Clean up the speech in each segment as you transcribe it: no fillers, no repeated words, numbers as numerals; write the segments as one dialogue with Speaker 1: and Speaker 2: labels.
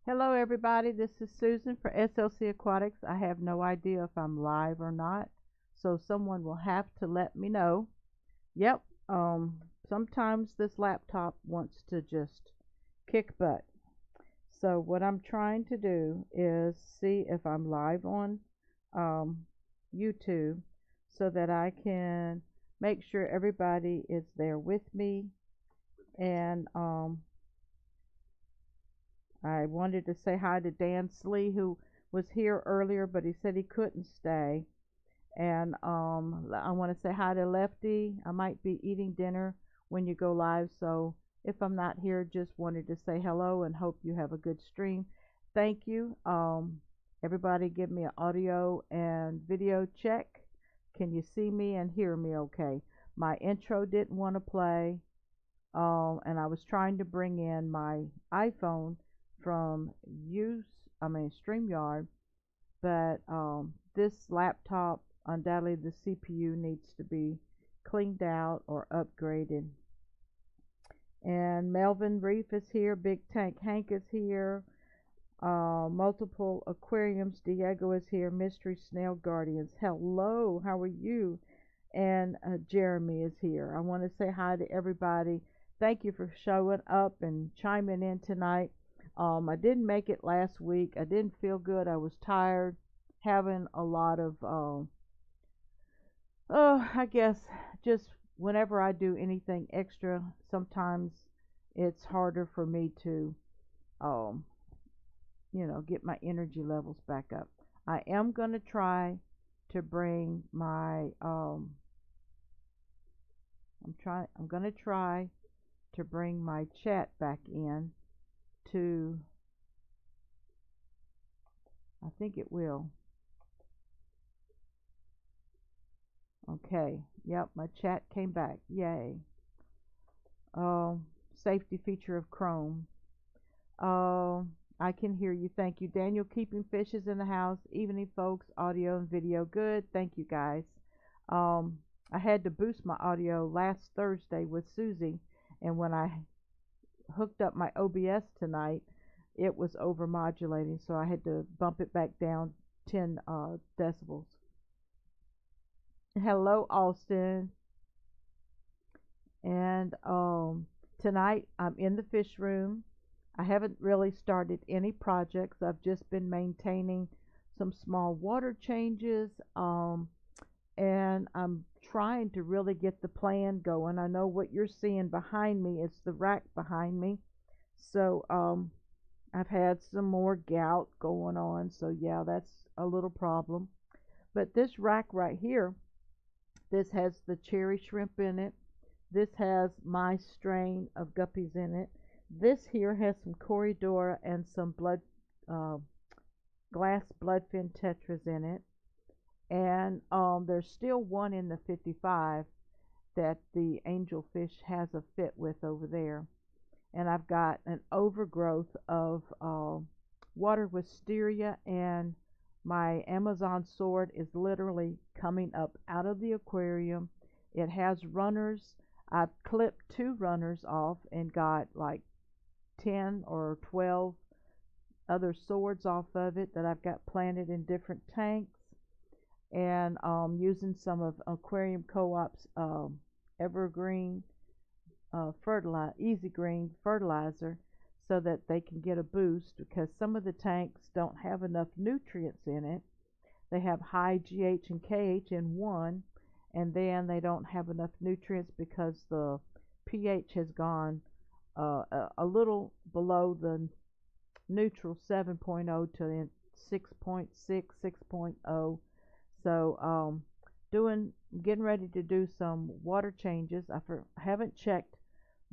Speaker 1: Hello everybody, this is Susan for SLC Aquatics. I have no idea if I'm live or not, so someone will have to let me know. Yep, sometimes this laptop wants to just kick butt. So what I'm trying to do is see if I'm live on YouTube so that I can make sure everybody is there with me. And I wanted to say hi to Dan Slee, who was here earlier, but he said he couldn't stay. And I want to say hi to Lefty. I might be eating dinner when you go live, so if I'm not here, just wanted to say hello and hope you have a good stream. Thank you. Everybody give me an audio and video check. Can you see me and hear me okay? My intro didn't want to play, and I was trying to bring in my iPhone from StreamYard, but this laptop, undoubtedly the CPU needs to be cleaned out or upgraded. And Melvin Reef is here, Big Tank Hank is here, Multiple Aquariums, Diego is here, Mystery Snail Guardians, hello, how are you? And Jeremy is here. I want to say hi to everybody. Thank you for showing up and chiming in tonight. I didn't make it last week. I didn't feel good. I was tired, having a lot of, I guess just whenever I do anything extra, sometimes it's harder for me to, get my energy levels back up. I am going to try to bring my, I'm going to try to bring my chat back in to, I think it will. Okay, yep, my chat came back. Yay. Safety feature of Chrome. I can hear you. Thank you, Daniel. Keeping fishes in the house. Evening, folks. Audio and video. Good. Thank you, guys. I had to boost my audio last Thursday with Susie, and when I hooked up my OBS tonight, it was overmodulating, so I had to bump it back down 10 decibels. Hello, Austin. And tonight I'm in the fish room. I haven't really started any projects. I've just been maintaining some small water changes, and I'm trying to really get the plan going. I know what you're seeing behind me is the rack behind me. So I've had some more gout going on, so yeah, that's a little problem. But this rack right here, this has the cherry shrimp in it. This has my strain of guppies in it. This here has some Corridora and some glass bloodfin tetras in it. And there's still one in the 55 that the angelfish has a fit with over there. And I've got an overgrowth of water wisteria, and my Amazon sword is literally coming up out of the aquarium. It has runners. I've clipped 2 runners off and got like 10 or 12 other swords off of it that I've got planted in different tanks, and using some of Aquarium Co-op's evergreen easy green fertilizer so that they can get a boost, because some of the tanks don't have enough nutrients in it. They have high GH and KH in one, and then they don't have enough nutrients because the pH has gone a little below the neutral 7.0 to 6.6, 6.0. So getting ready to do some water changes. I haven't checked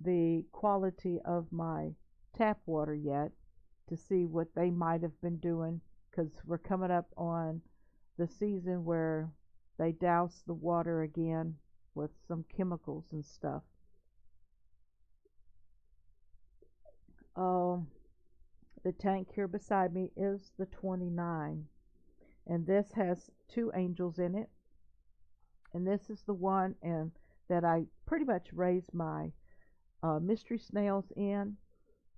Speaker 1: the quality of my tap water yet to see what they might have been doing, because we're coming up on the season where they douse the water again with some chemicals and stuff. The tank here beside me is the 29, and this has 2 angels in it. And this is the one and that I pretty much raised my mystery snails in.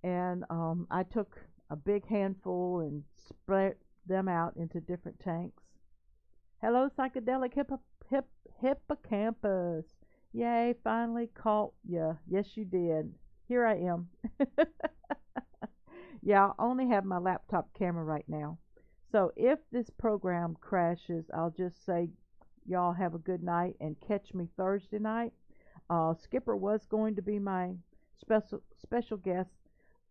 Speaker 1: And I took a big handful and spread them out into different tanks. Hello, psychedelic hippocampus. Yay, finally caught ya. Yes, you did. Here I am. Yeah, I only have my laptop camera right now. So if this program crashes, I'll just say y'all have a good night and catch me Thursday night. Skipper was going to be my special guest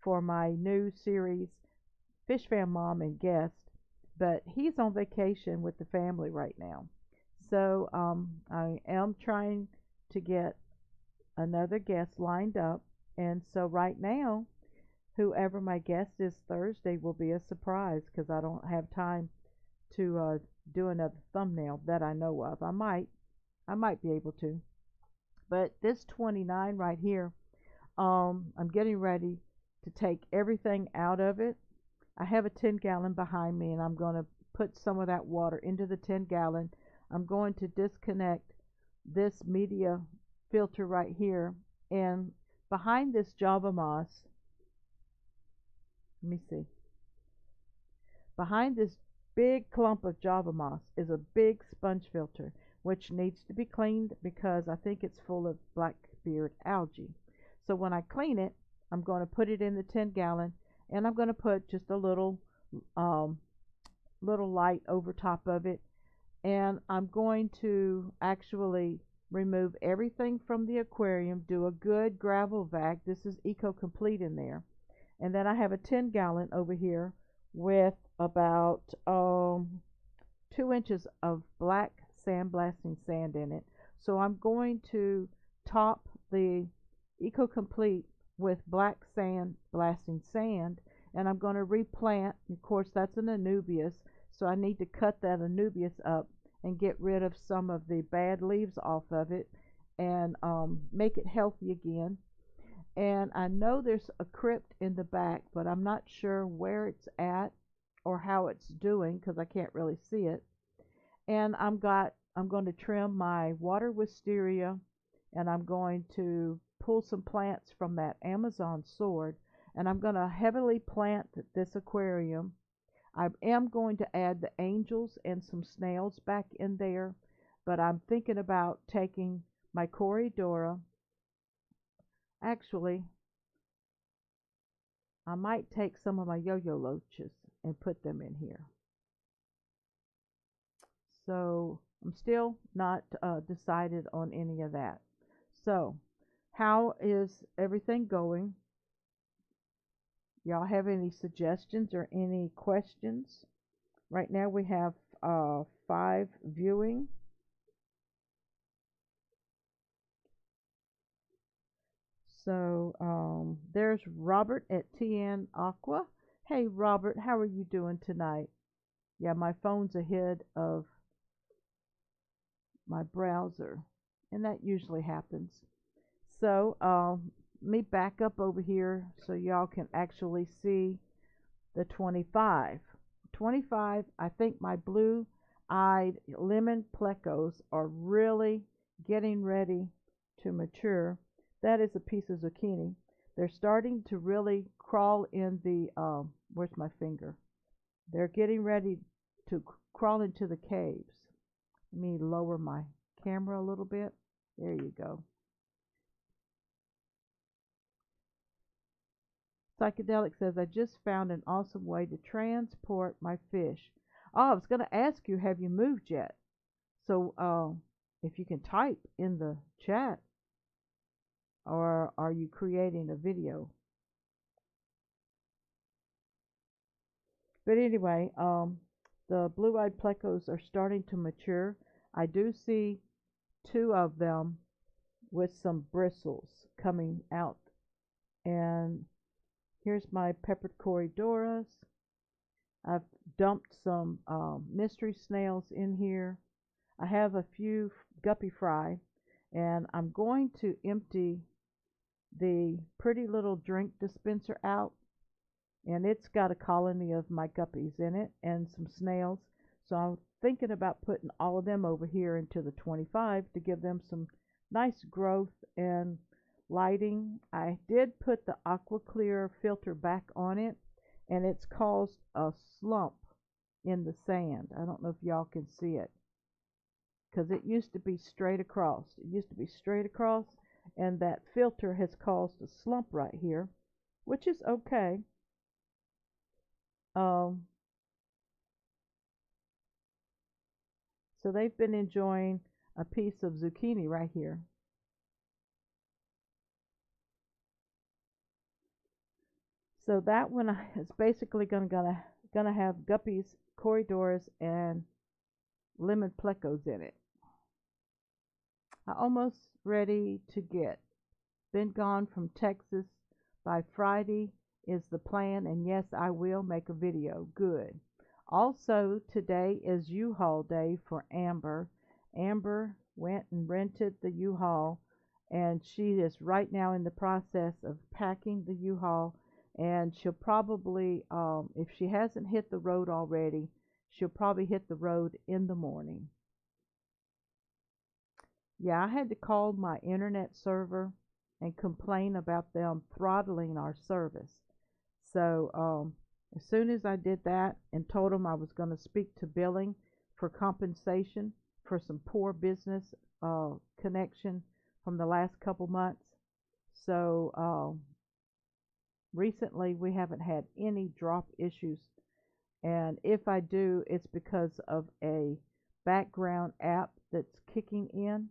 Speaker 1: for my new series, Fishfammom and Guest, but he's on vacation with the family right now. So I am trying to get another guest lined up, and so right now, whoever my guest is Thursday will be a surprise because I don't have time to do another thumbnail that I know of. I might be able to, but this 29 right here, I'm getting ready to take everything out of it. I have a 10-gallon behind me, and I'm going to put some of that water into the 10-gallon. I'm going to disconnect this media filter right here, and behind this Java moss, let me see, behind this big clump of Java moss is a big sponge filter which needs to be cleaned because I think it's full of blackbeard algae. So when I clean it, I'm going to put it in the 10-gallon, and I'm going to put just a um, little light over top of it, and I'm going to actually remove everything from the aquarium, do a good gravel vac. This is Eco Complete in there. And then I have a 10-gallon over here with about 2 inches of black sandblasting sand in it. So I'm going to top the Eco Complete with black sand blasting sand, and I'm going to replant. Of course, that's an anubias, so I need to cut that anubias up and get rid of some of the bad leaves off of it and make it healthy again. And I know there's a crypt in the back, but I'm not sure where it's at or how it's doing because I can't really see it. And I'm going to trim my water wisteria, and I'm going to pull some plants from that Amazon sword, and I'm going to heavily plant this aquarium. I am going to add the angels and some snails back in there, but I'm thinking about taking my Corydoras. Actually, I might take some of my yo-yo loaches and put them in here. So I'm still not decided on any of that. So how is everything going? Y'all have any suggestions or any questions? Right now we have 5 viewing. So there's Robert at TN Aqua. Hey Robert, how are you doing tonight? Yeah, my phone's ahead of my browser, and that usually happens. So let me back up over here so y'all can actually see the 25. 25, I think my blue-eyed lemon plecos are really getting ready to mature. That is a piece of zucchini. They're starting to really crawl in the, where's my finger? They're getting ready to crawl into the caves. Let me lower my camera a little bit. There you go. Psychedelic says, I just found an awesome way to transport my fish. Oh, I was going to ask you, have you moved yet? So if you can type in the chat, or are you creating a video? But anyway, the blue-eyed plecos are starting to mature. I do see 2 of them with some bristles coming out. And here's my peppered Corydoras. I've dumped some mystery snails in here. I have a few guppy fry, and I'm going to empty the pretty little drink dispenser out, and it's got a colony of my guppies in it and some snails. So I'm thinking about putting all of them over here into the 25 to give them some nice growth and lighting. I did put the aqua clear filter back on it, and it's caused a slump in the sand. I don't know if y'all can see it, because it used to be straight across. It used to be straight across, and that filter has caused a slump right here, which is okay. Um, so they've been enjoying a piece of zucchini right here. So that one is basically gonna have guppies, corridors, and lemon plecos in it. I'm almost ready to get. Been gone from Texas by Friday is the plan, and yes, I will make a video. Good. Also, today is U-Haul day for Amber. Amber went and rented the U-Haul, and she is right now in the process of packing the U-Haul, and she'll probably, if she hasn't hit the road already, she'll probably hit the road in the morning. Yeah, I had to call my internet server and complain about them throttling our service. So as soon as I did that and told them I was going to speak to billing for compensation for some poor business connection from the last couple months. So recently we haven't had any drop issues, and if I do, it's because of a background app that's kicking in,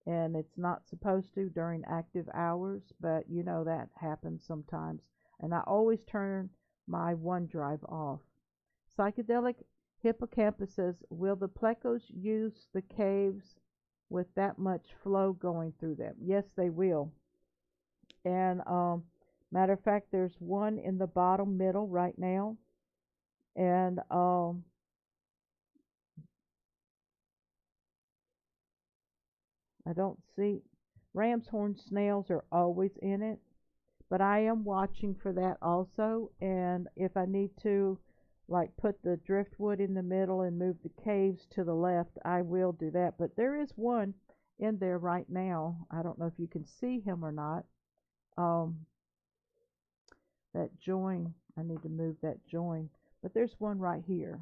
Speaker 1: and it's not supposed to during active hours, but you know that happens sometimes. And I always turn my OneDrive off. Psychedelic Hippocampus says, will the plecos use the caves with that much flow going through them? Yes, they will. And matter of fact, there's one in the bottom middle right now. And I don't see, ram's horn snails are always in it, but I am watching for that also. And if I need to, like, put the driftwood in the middle and move the caves to the left, I will do that. But there is one in there right now. I don't know if you can see him or not. That join, I need to move that join, but there's one right here.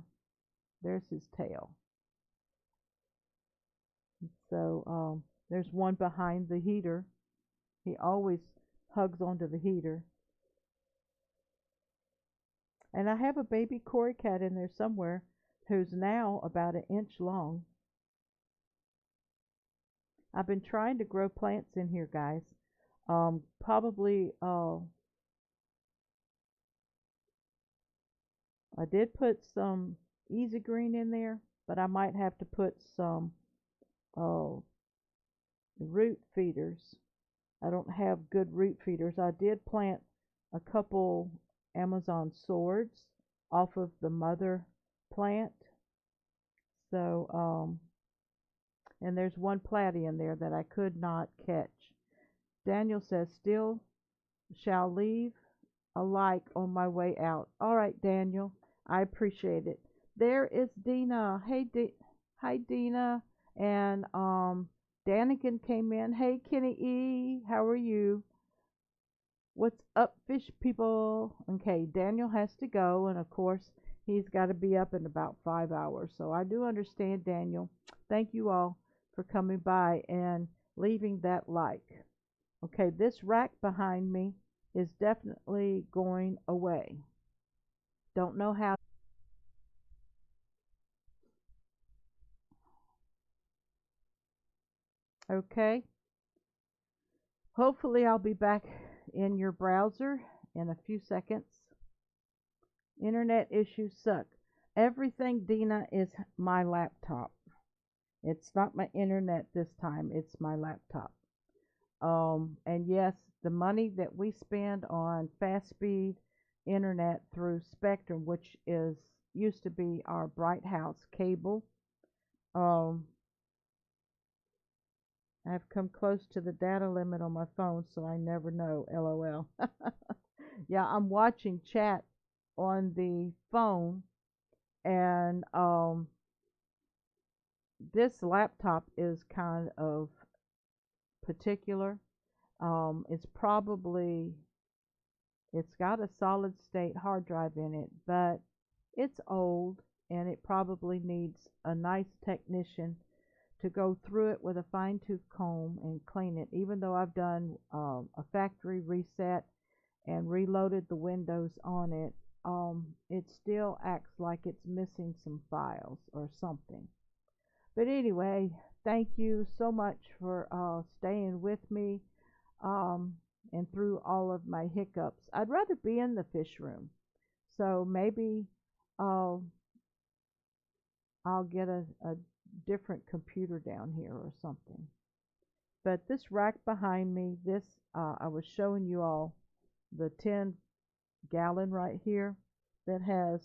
Speaker 1: There's his tail. So there's one behind the heater. He always hugs onto the heater. And I have a baby cory cat in there somewhere who's now about 1 inch long. I've been trying to grow plants in here, guys. Probably I did put some easy green in there, but I might have to put some root feeders. I don't have good root feeders. I did plant a couple Amazon swords off of the mother plant. So, and there's one platy in there that I could not catch. Daniel says, still shall leave a like on my way out. All right, Daniel, I appreciate it. There is Dina. Hey, hi, Dina. And Daniken came in. Hey, Kenny E, how are you? What's up, fish people? Okay, Daniel has to go, and of course, he's got to be up in about 5 hours. So I do understand, Daniel. Thank you all for coming by and leaving that like. Okay, this rack behind me is definitely going away. Don't know how. Okay, hopefully I'll be back in your browser in a few seconds. Internet issues suck. Everything, Dina, is my laptop. It's not my internet this time, it's my laptop. And yes, the money that we spend on fast speed internet through Spectrum, which is used to be our Bright House cable, I've come close to the data limit on my phone, so I never know. LOL. Yeah, I'm watching chat on the phone, and this laptop is kind of particular. It's probably, it's got a solid state hard drive in it, but it's old and it probably needs a nice technician to go through it with a fine tooth comb and clean it. Even though I've done a factory reset and reloaded the windows on it, it still acts like it's missing some files or something. But anyway, thank you so much for staying with me, um, and through all of my hiccups. I'd rather be in the fish room, so maybe uh, I'll get a different computer down here or something. But this rack behind me, this I was showing you all the 10-gallon right here that has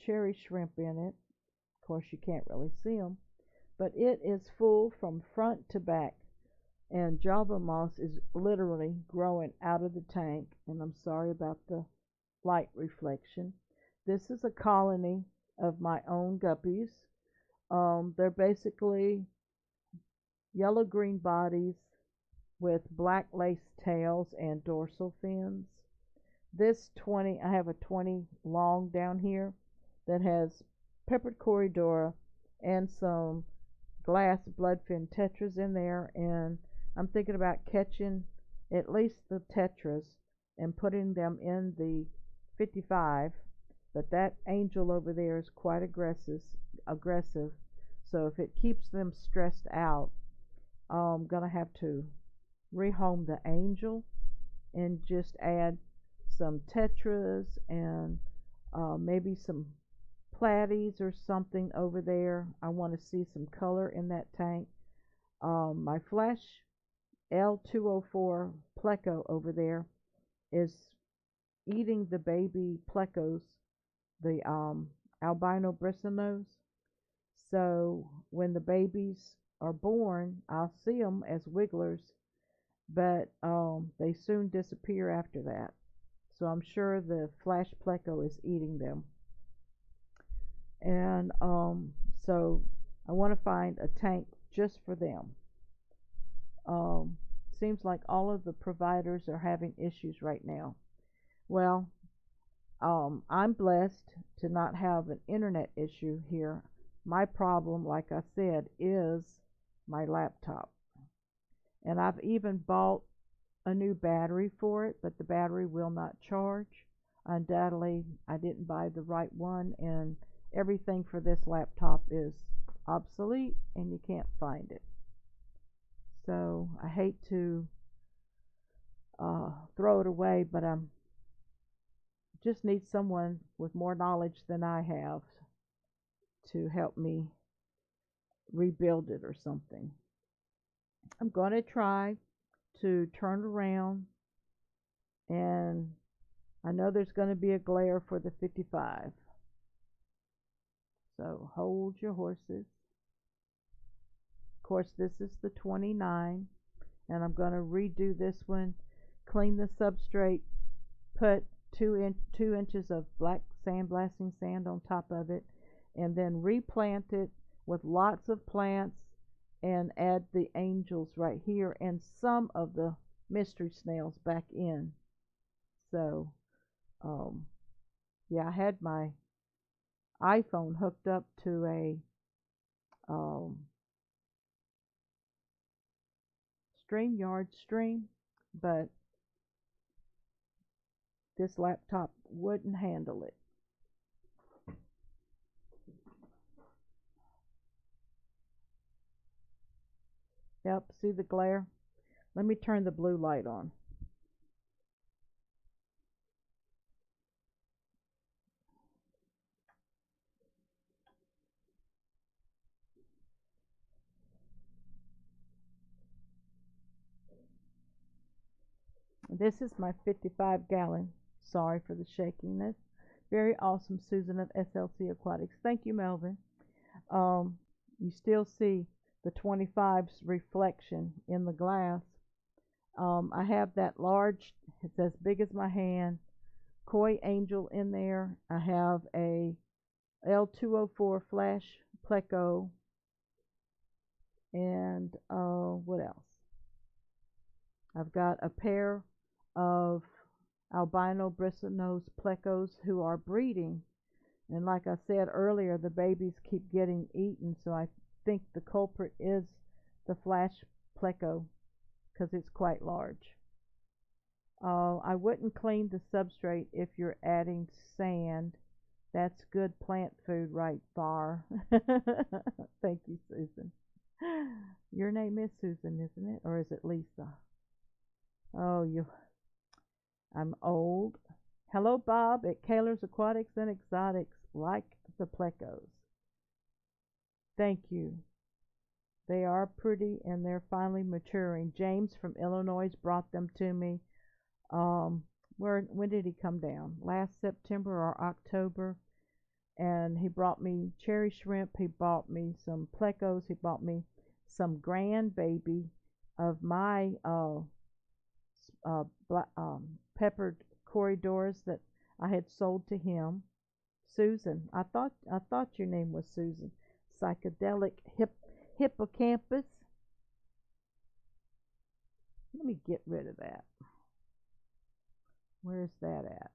Speaker 1: cherry shrimp in it. Of course, you can't really see them, but it is full from front to back. And Java moss is literally growing out of the tank. And I'm sorry about the light reflection. This is a colony of my own guppies. They're basically yellow-green bodies with black lace tails and dorsal fins. This 20, I have a 20 long down here that has peppered corridora and some glass bloodfin tetras in there, and I'm thinking about catching at least the tetras and putting them in the 55, but that angel over there is quite aggressive, so if it keeps them stressed out, I'm gonna have to rehome the angel and just add some tetras and maybe some platies or something over there. I want to see some color in that tank. My flash L204 pleco over there is eating the baby plecos, the albino bristlenose. So when the babies are born, I'll see them as wigglers, but they soon disappear after that. So I'm sure the flash pleco is eating them. And so I want to find a tank just for them. Seems like all of the providers are having issues right now. Well, I'm blessed to not have an internet issue here. My problem, like I said, is my laptop. And I've even bought a new battery for it, but the battery will not charge. Undoubtedly, I didn't buy the right one, and everything for this laptop is obsolete and you can't find it. So I hate to throw it away, but I just need someone with more knowledge than I have to help me rebuild it or something. I'm going to try to turn around, and I know there's going to be a glare for the 55. So hold your horses. Of course, this is the 29, and I'm going to redo this one, clean the substrate, put 2 inches of black sandblasting sand on top of it, and then replant it with lots of plants and add the angels right here and some of the mystery snails back in. So yeah, I had my iPhone hooked up to a StreamYard stream, but this laptop wouldn't handle it. Yep, see the glare? Let me turn the blue light on. This is my 55-gallon. Sorry for the shakiness. Very awesome, Susan of SLC Aquatics. Thank you, Melvin. You still see the 25's reflection in the glass. I have that large, it's as big as my hand, koi angel in there. I have a L204 flash pleco And what else? I've got a pair of albino bristlenose plecos who are breeding. And like I said earlier, the babies keep getting eaten, so I think the culprit is the flash pleco because it's quite large. I wouldn't clean the substrate if you're adding sand. That's good plant food right there. Thank you, Susan. Your name is Susan, isn't it? Or is it Lisa? Oh, I'm old. Hello, Bob at Kaler's Aquatics and Exotics. Like the plecos. Thank you. They are pretty and they're finally maturing. James from Illinois brought them to me. When did he come down? Last September or October? And he brought me cherry shrimp. He bought me some plecos. He bought me some grandbaby of my peppered corridors that I had sold to him. Susan, I thought your name was Susan. Psychedelic hippocampus. Let me get rid of that. Where's that at?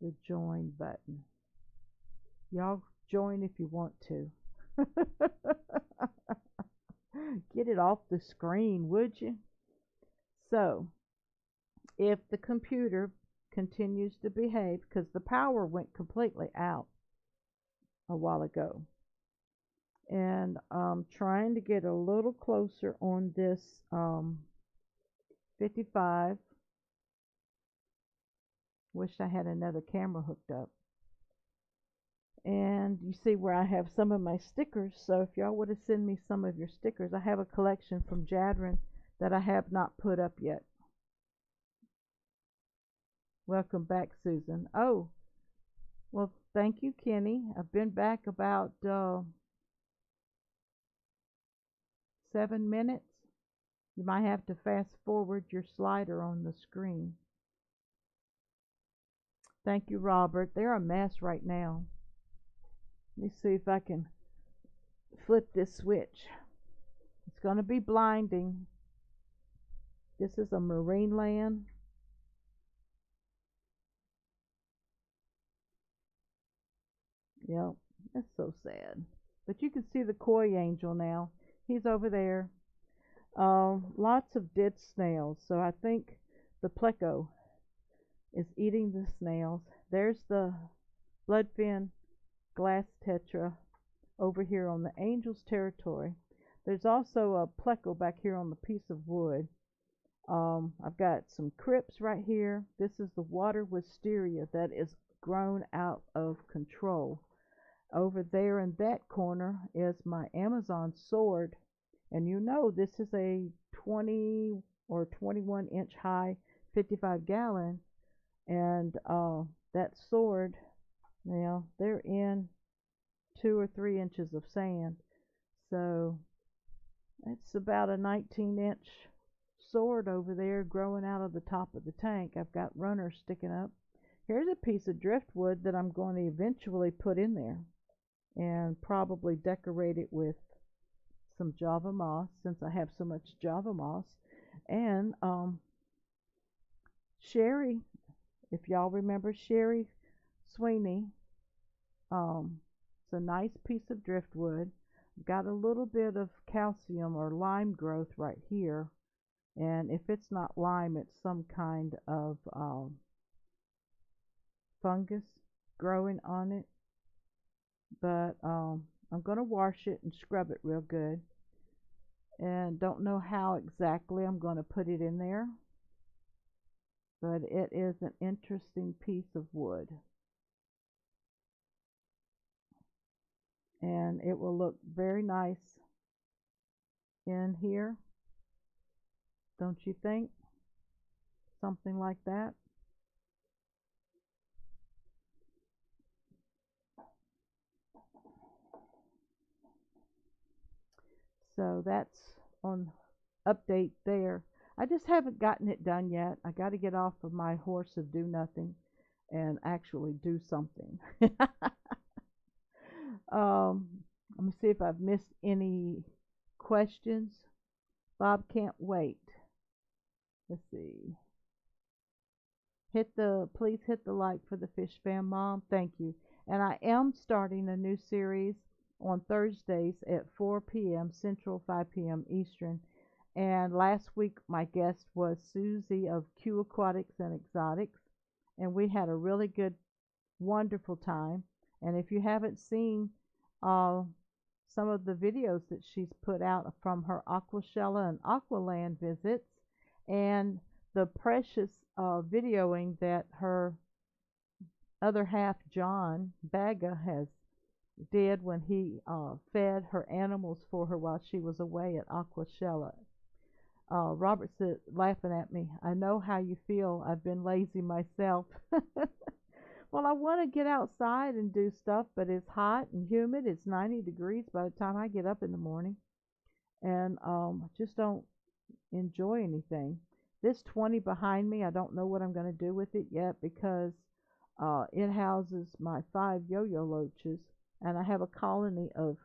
Speaker 1: The join button. Y'all join if you want to. Get it off the screen, would you? So, if the computer continues to behave, because the power went completely out a while ago, and I'm trying to get a little closer on this 55. Wish I had another camera hooked up. And you see where I have some of my stickers, so if y'all would have sent me some of your stickers, I have a collection from Jadron that I have not put up yet. Welcome back, Susan. Oh, well, thank you, Kenny. I've been back about 7 minutes. You might have to fast forward your slider on the screen. Thank you, Robert. They're a mess right now. Let me see if I can flip this switch. It's going to be blinding. This is a marine land. Yep, that's so sad. But you can see the koi angel now. He's over there. Lots of dead snails. So I think the pleco is eating the snails. There's the bloodfin glass tetra over here on the angel's territory. There's also a pleco back here on the piece of wood. I've got some crypts right here. This is the water wisteria that is grown out of control. Over there in that corner is my Amazon sword. And you know this is a 20 or 21 inch high 55 gallon. And that sword, now they're in 2 or 3 inches of sand. So it's about a 19-inch sword over there growing out of the top of the tank. I've got runners sticking up. Here's a piece of driftwood that I'm going to eventually put in there and probably decorate it with some Java moss since I have so much Java moss. And Sherry, if y'all remember Sherry Sweeney, it's a nice piece of driftwood. Got a little bit of calcium or lime growth right here. And if it's not lime, it's some kind of fungus growing on it. But I'm going to wash it and scrub it real good. And don't know how exactly I'm going to put it in there. But it is an interesting piece of wood. And it will look very nice in here. Don't you think? Something like that. So that's on update there. I just haven't gotten it done yet. I got to get off of my horse of do nothing and actually do something. Let me see if I've missed any questions, Bob can't wait. Let's see. Please hit the like for the Fish Fam Mom. Thank you. And I am starting a new series on Thursdays at 4 p.m. Central, 5 p.m. Eastern. And last week my guest was Susie of Q Aquatics and Exotics, and we had a really good, wonderful time. And if you haven't seen some of the videos that she's put out from her Aquashella and Aqualand visits, and the precious videoing that her other half, John Baga, has did when he fed her animals for her while she was away at Aquashella. Robert said, laughing at me, I know how you feel. I've been lazy myself. Well, I want to get outside and do stuff, but it's hot and humid. It's 90 degrees by the time I get up in the morning, and just don't enjoy anything. This 20 behind me, I don't know what I'm going to do with it yet, because it houses my 5 yo-yo loaches, and I have a colony of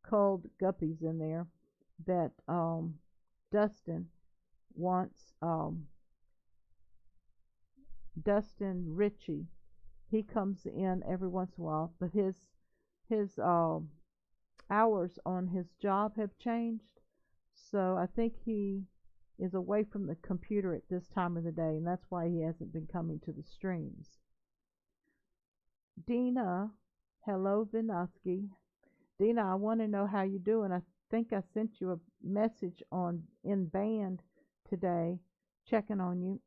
Speaker 1: culled guppies in there that Dustin wants. Dustin Ritchie, he comes in every once in a while, but his hours on his job have changed, so I think he is away from the computer at this time of the day, and that's why he hasn't been coming to the streams. Dina, hello Vinoski. Dina, I want to know how you're doing. I think I sent you a message in band today, checking on you.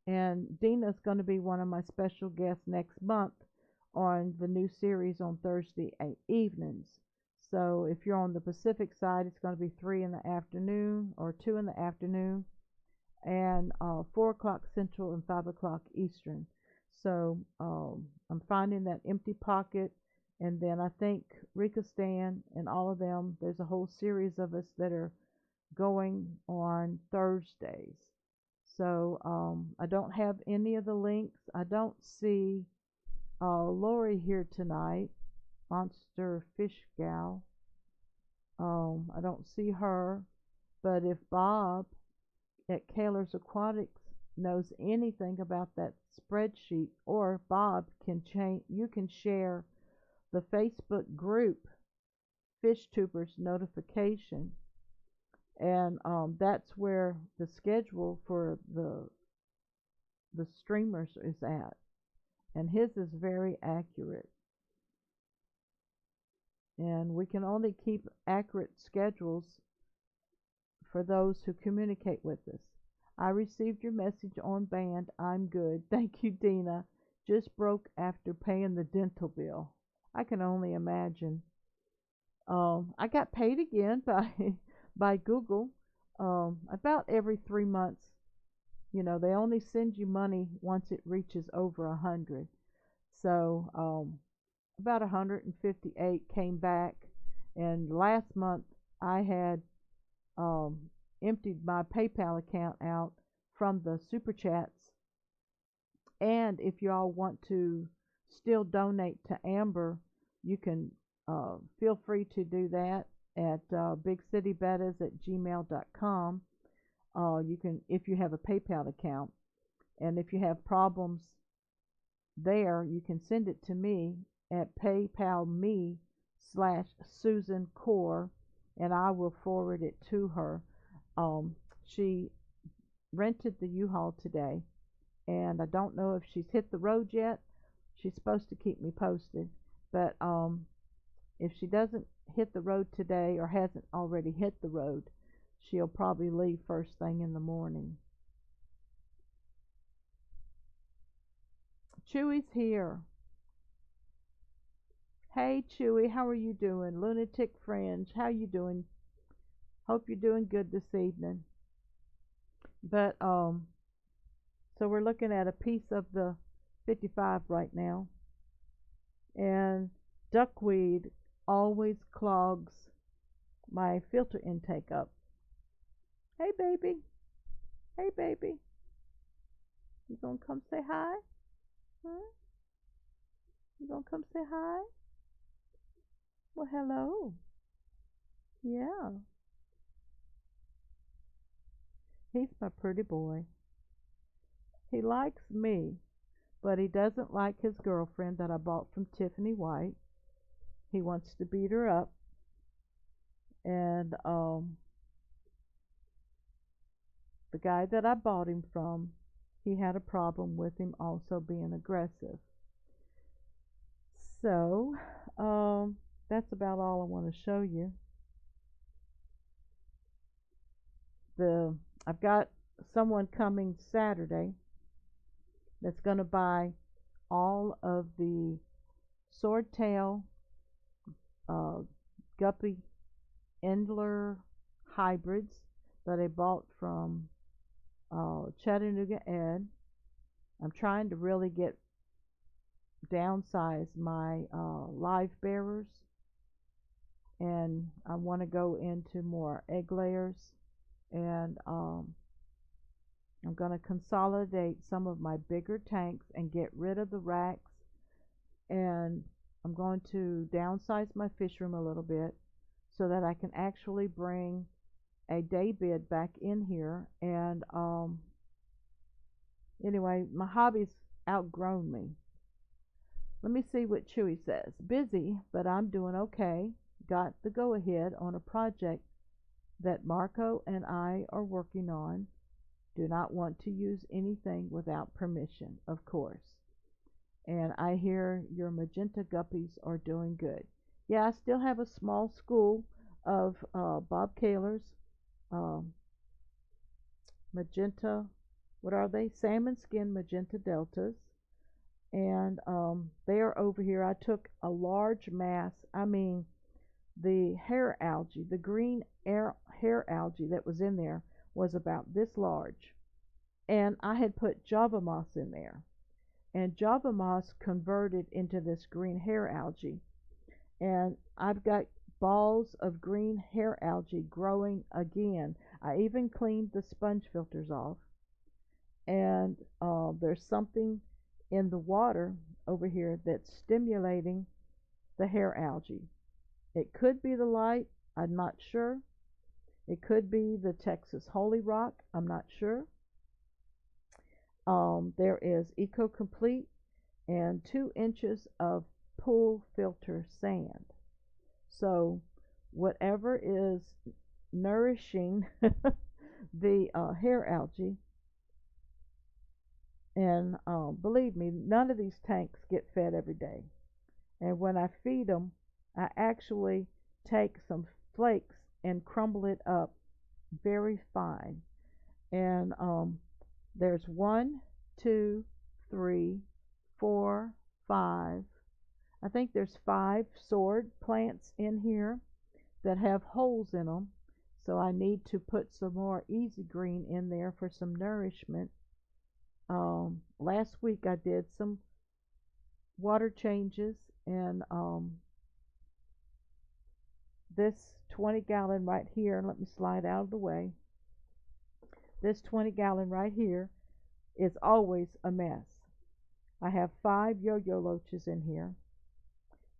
Speaker 1: And Dina's going to be one of my special guests next month on the new series on Thursday evenings. So if you're on the Pacific side, it's going to be 3 in the afternoon or 2 in the afternoon, and 4 o'clock Central and 5 o'clock Eastern. So I'm finding that empty pocket, and then I think Rika Stan and all of them, there's a whole series of us that are going on Thursdays. So I don't have any of the links. I don't see Lori here tonight, Monster Fish Gal. I don't see her, but if Bob at Kaler's Aquatics knows anything about that spreadsheet, or Bob can change, you can share the Facebook group Fish Tubers notification, and that's where the schedule for the streamers is at, and his is very accurate, and we can only keep accurate schedules for those who communicate with us. I received your message on band. I'm good. Thank you, Dina. Just broke after paying the dental bill. I can only imagine. I got paid again by Google about every 3 months. You know, they only send you money once it reaches over 100. So about 158 came back, and last month I had emptied my PayPal account out from the super chats. And if you all want to still donate to Amber, you can feel free to do that at bigcitybettas@gmail.com. You can, if you have a PayPal account, and if you have problems there, you can send it to me at PayPal.me/Susan Core, and I will forward it to her. She rented the U-Haul today, and I don't know if she's hit the road yet. She's supposed to keep me posted, but if she doesn't hit the road today, or hasn't already hit the road, she'll probably leave first thing in the morning. Chewy's here. Hey Chewy, how are you doing? Lunatic Fringe, how you doing? Hope you're doing good this evening. But so we're looking at a piece of the 55 right now, and duckweed always clogs my filter intake up. Hey baby, hey baby, you gonna come say hi? Huh? You gonna come say hi? Well, hello. Yeah, he's my pretty boy. He likes me, but he doesn't like his girlfriend that I bought from Tiffany White. He wants to beat her up, and the guy that I bought him from, he had a problem with him also being aggressive. So, that's about all I want to show you. The I've got someone coming Saturday that's going to buy all of the swordtail, uh, guppy Endler hybrids that I bought from Chattanooga Ed. I'm trying to really get downsize my live bearers, and I want to go into more egg layers, and I'm going to consolidate some of my bigger tanks and get rid of the racks, and I'm going to downsize my fish room a little bit so that I can actually bring a day bed back in here. And anyway, my hobby's outgrown me. Let me see what Chewy says. Busy, but I'm doing okay. Got the go ahead on a project that Marco and I are working on. Do not want to use anything without permission, of course. And I hear your magenta guppies are doing good. Yeah, I still have a small school of Bob Kaler's um, magenta, what are they? Salmon skin magenta deltas. And they are over here. I took a large mass, I mean, the hair algae, the green hair algae that was in there was about this large. And I had put Java moss in there. And Java moss converted into this green hair algae. And I've got balls of green hair algae growing again. I even cleaned the sponge filters off. And there's something in the water over here that's stimulating the hair algae. It could be the light, I'm not sure. It could be the Texas Holy Rock, I'm not sure. There is Eco Complete and 2 inches of pool filter sand. So whatever is nourishing the hair algae, and believe me, none of these tanks get fed every day. And when I feed them, I actually take some flakes and crumble it up very fine. And there's 1, 2, 3, 4, 5. I think there's 5 sword plants in here that have holes in them. So I need to put some more easy green in there for some nourishment. Last week I did some water changes, and this 20-gallon right here, let me slide out of the way. This 20-gallon right here is always a mess. I have 5 yo-yo loaches in here.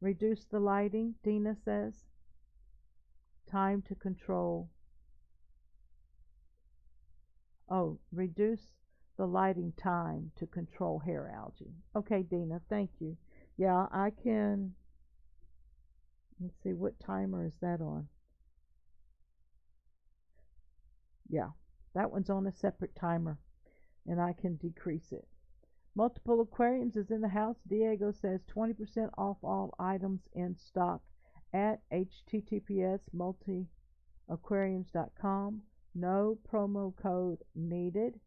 Speaker 1: Reduce the lighting, Dina says. Time to control. Oh, reduce the lighting time to control hair algae. Okay, Dina, thank you. Yeah, I can. Let's see, what timer is that on? Yeah, that one's on a separate timer, and I can decrease it. Multiple Aquariums is in the house. Diego says 20% off all items in stock at https://multiaquariums.com. No promo code needed,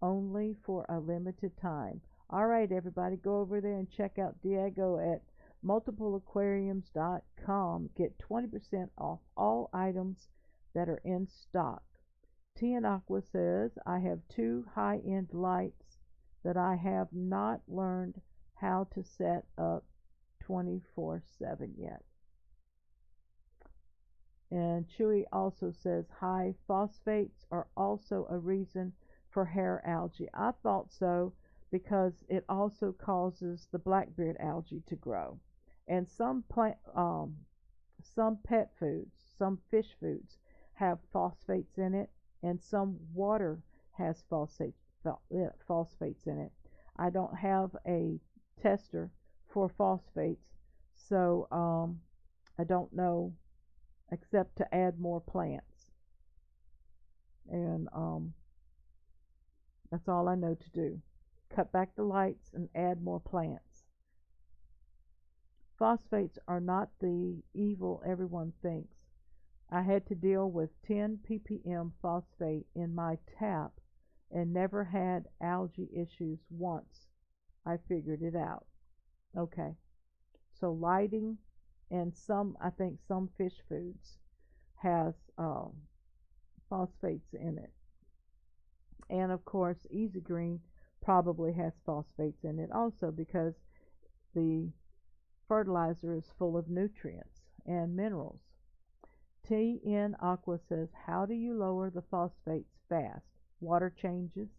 Speaker 1: only for a limited time. All right, everybody, go over there and check out Diego at multipleaquariums.com. Get 20% off all items that are in stock. Tianaqua says, I have 2 high-end lights that I have not learned how to set up 24/7 yet. And Chewy also says, high phosphates are also a reason for hair algae. I thought so because it also causes the blackbeard algae to grow. And some pet foods, some fish foods have phosphates in it, and some water has phosphates in it. I don't have a tester for phosphates, so I don't know except to add more plants, and that's all I know to do. Cut back the lights and add more plants. Phosphates are not the evil everyone thinks. I had to deal with 10 ppm phosphate in my tap and never had algae issues once I figured it out. Okay, so lighting and I think some fish foods has phosphates in it. And of course, Easy Green probably has phosphates in it also, because the fertilizer is full of nutrients and minerals. TN Aqua says, how do you lower the phosphates fast? Water changes.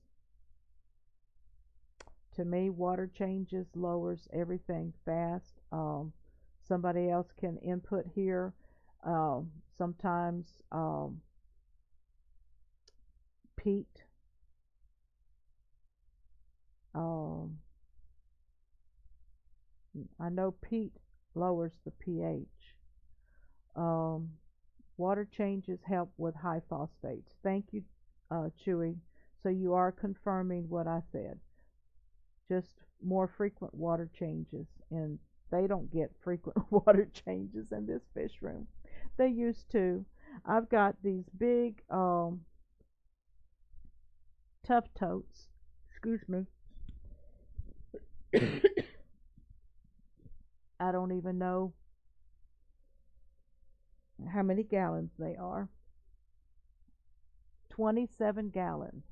Speaker 1: To me, water changes lowers everything fast. Somebody else can input here. Sometimes peat. I know peat lowers the pH. Water changes help with high phosphates. Thank you, Chewy. So you are confirming what I said. Just more frequent water changes, and they don't get frequent water changes in this fish room. They used to. I've got these big tough totes. Excuse me. I don't even know how many gallons they are. 27 gallon.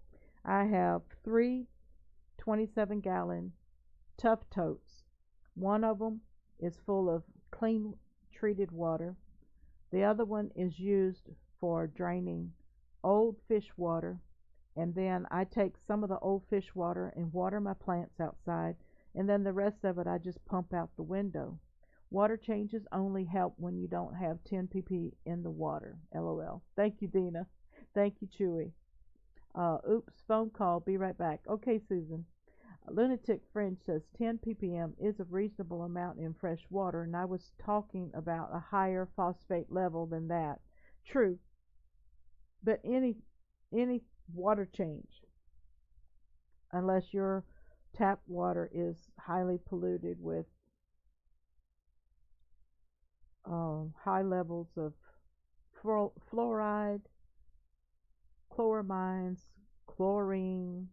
Speaker 1: I have 3 27-gallon tough totes. One of them is full of clean treated water. The other one is used for draining old fish water, and then I take some of the old fish water and water my plants outside, and then the rest of it I just pump out the window. Water changes only help when you don't have 10 pp in the water. LOL. Thank you, Dina. Thank you, Chewy. Oops, phone call. Be right back. Okay, Susan. Lunatic Fringe says 10 ppm is a reasonable amount in fresh water, and I was talking about a higher phosphate level than that. True, but any water change, unless your tap water is highly polluted with high levels of fluoride, chloramines, chlorine.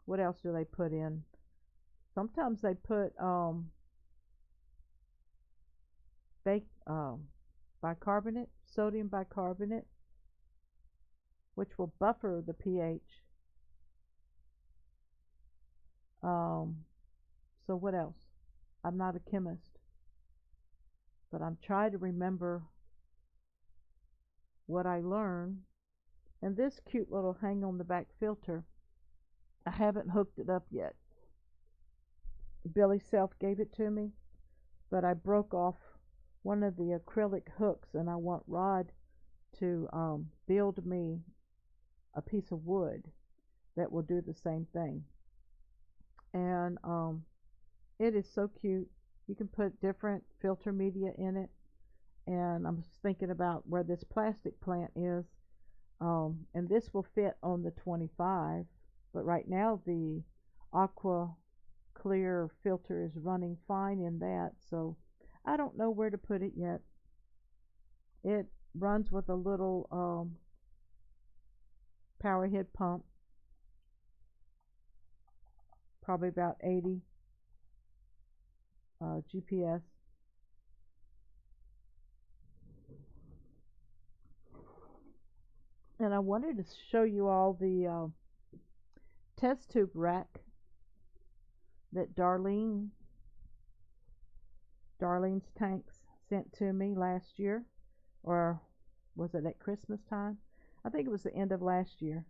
Speaker 1: What else do they put in? Sometimes they put bicarbonate, sodium bicarbonate, which will buffer the pH. So what else? I'm not a chemist, but I'm trying to remember what I learned. And this cute little hang on the back filter, I haven't hooked it up yet. Billy Self gave it to me, but I broke off one of the acrylic hooks, and I want Rod to build me a piece of wood that will do the same thing. And it is so cute. You can put different filter media in it, and I'm just thinking about where this plastic plant is, and this will fit on the 25, but right now the aqua clear filter is running fine in that, so I don't know where to put it yet. It runs with a little power head pump, probably about 80 GPS. And I wanted to show you all the test tube rack that Darlene's Tanks sent to me last year, or was it at Christmas time? I think it was the end of last year.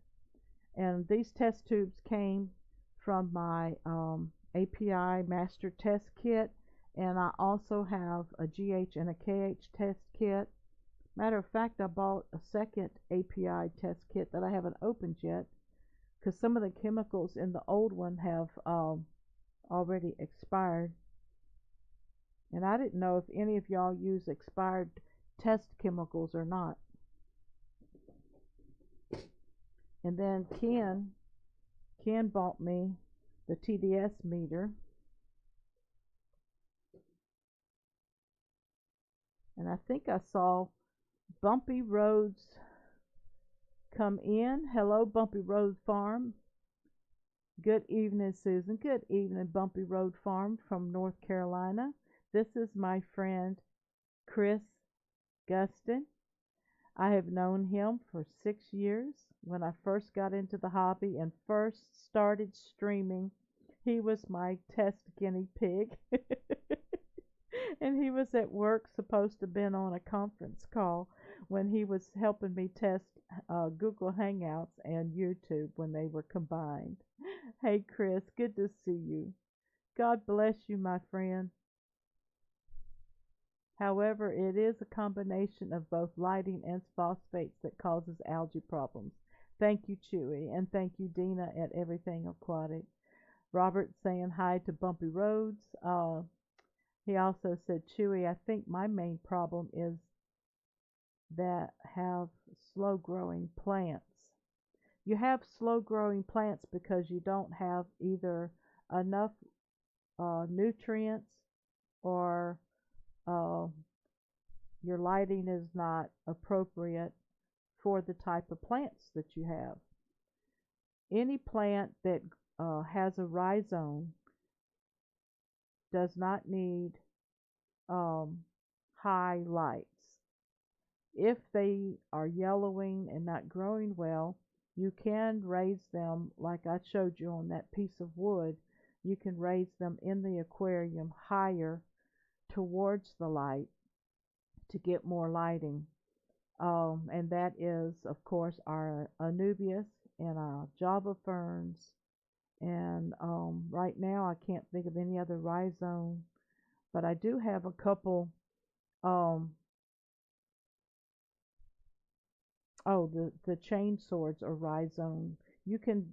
Speaker 1: And these test tubes came from my API master test kit, and I also have a GH and a KH test kit. Matter of fact, I bought a second API test kit that I haven't opened yet because some of the chemicals in the old one have already expired. And I didn't know if any of y'all use expired test chemicals or not. And then Ken bought me the TDS meter. And I think I saw Bumpy Roads come in. Hello, Bumpy Road Farm. Good evening, Susan. Good evening, Bumpy Road Farm from North Carolina. This is my friend Chris Gustin. I have known him for 6 years. When I first got into the hobby and first started streaming, he was my test guinea pig. And he was at work, supposed to have been on a conference call when he was helping me test Google Hangouts and YouTube when they were combined. Hey, Chris, good to see you. God bless you, my friend. However, it is a combination of both lighting and phosphates that causes algae problems. Thank you, Chewy, and thank you, Dina, at Everything Aquatic. Robert saying hi to Bumpy Roads. He also said, Chewy, I think my main problem is that have slow-growing plants. You have slow-growing plants because you don't have either enough nutrients or your lighting is not appropriate for the type of plants that you have. Any plant that has a rhizome does not need high lights. If they are yellowing and not growing well, you can raise them like I showed you on that piece of wood. You can raise them in the aquarium higher towards the light to get more lighting. And that is, of course, our Anubias and our Java ferns. And right now I can't think of any other rhizome, but I do have a couple. The chain swords are rhizome. You can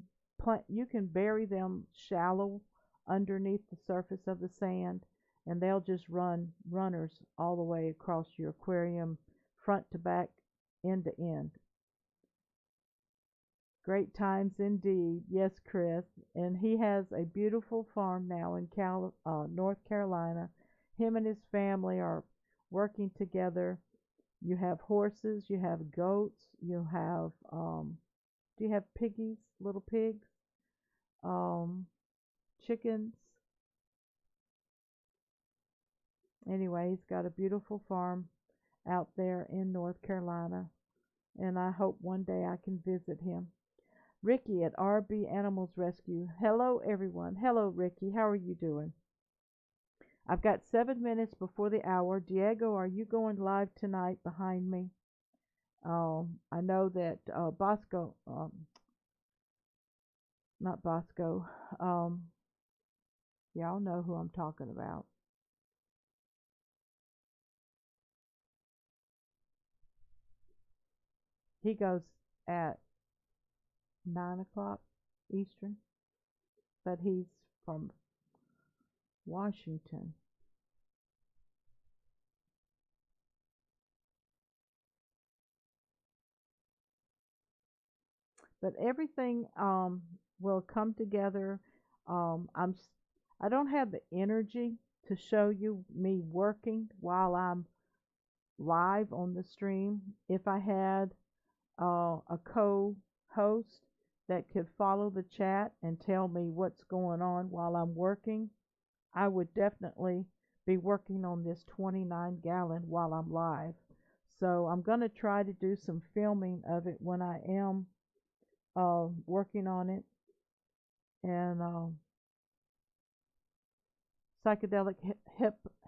Speaker 1: bury them shallow underneath the surface of the sand, and they'll just run runners all the way across your aquarium, front to back, end to end. Great times indeed. Yes, Chris. And he has a beautiful farm now in North Carolina. Him and his family are working together. You have horses, you have goats, you have, do you have piggies, little pigs? Chickens? Anyway, he's got a beautiful farm out there in North Carolina, and I hope one day I can visit him. Ricky at RB Animals Rescue. Hello, everyone. Hello, Ricky. How are you doing? I've got 7 minutes before the hour. Diego, are you going live tonight behind me? I know that Bosco, not Bosco, y'all know who I'm talking about. He goes at 9 o'clock Eastern, but he's from Washington. But everything will come together. I don't have the energy to show you me working while I'm live on the stream. If I had a co-host that could follow the chat and tell me what's going on while I'm working, I would definitely be working on this 29-gallon while I'm live. So I'm going to try to do some filming of it when I am working on it. And psychedelic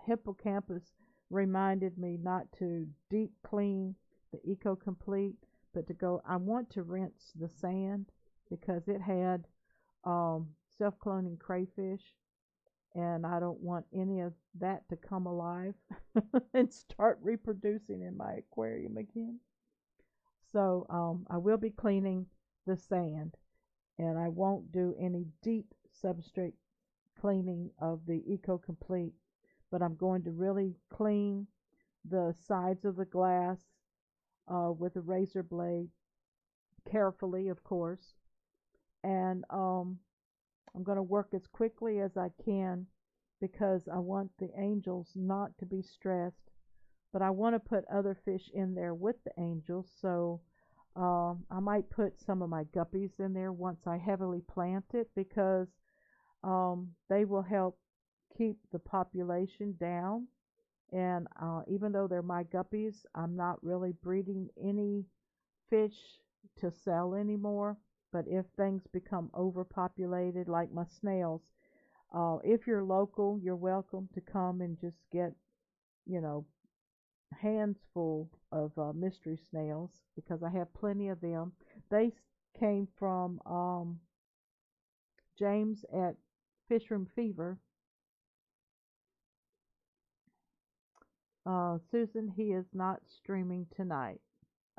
Speaker 1: hippocampus reminded me not to deep clean the Eco Complete, but to go, I want to rinse the sand because it had self-cloning crayfish, and I don't want any of that to come alive. and start reproducing in my aquarium again. So I will be cleaning the sand, and I won't do any deep substrate cleaning of the Eco Complete, but I'm going to really clean the sides of the glass with a razor blade, carefully, of course, and I'm going to work as quickly as I can because I want the angels not to be stressed, but I want to put other fish in there with the angels. So I might put some of my guppies in there once I heavily plant it because they will help keep the population down. And even though they're my guppies, I'm not really breeding any fish to sell anymore. But if things become overpopulated, like my snails, if you're local, you're welcome to come and just get, you know, hands full of mystery snails because I have plenty of them. They came from James at Fishroom Fever. Susan, he is not streaming tonight.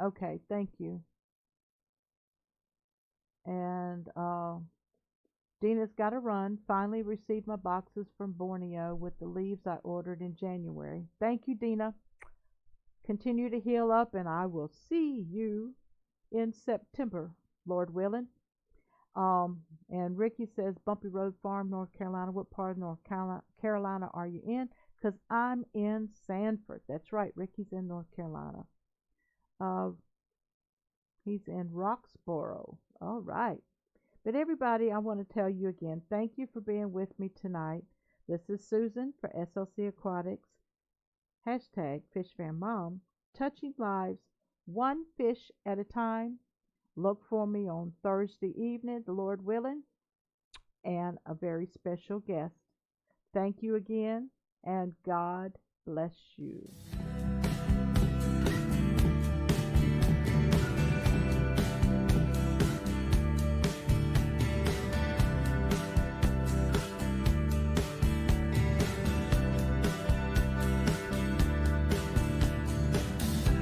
Speaker 1: Okay, thank you. And Dina's got to run. Finally received my boxes from Borneo with the leaves I ordered in January. Thank you, Dina. Continue to heal up, and I will see you in September, Lord willing. And Ricky says, Bumpy Road Farm, North Carolina. What part of North Carolina are you in? Because I'm in Sanford. That's right, Ricky's in North Carolina. Uh, he's in Roxborough. All right. But everybody, I want to tell you again, thank you for being with me tonight. This is Susan for SLC Aquatics, hashtag fishfammom, touching lives one fish at a time. Look for me on Thursday evening, the Lord willing, and a very special guest. Thank you again, and God bless you.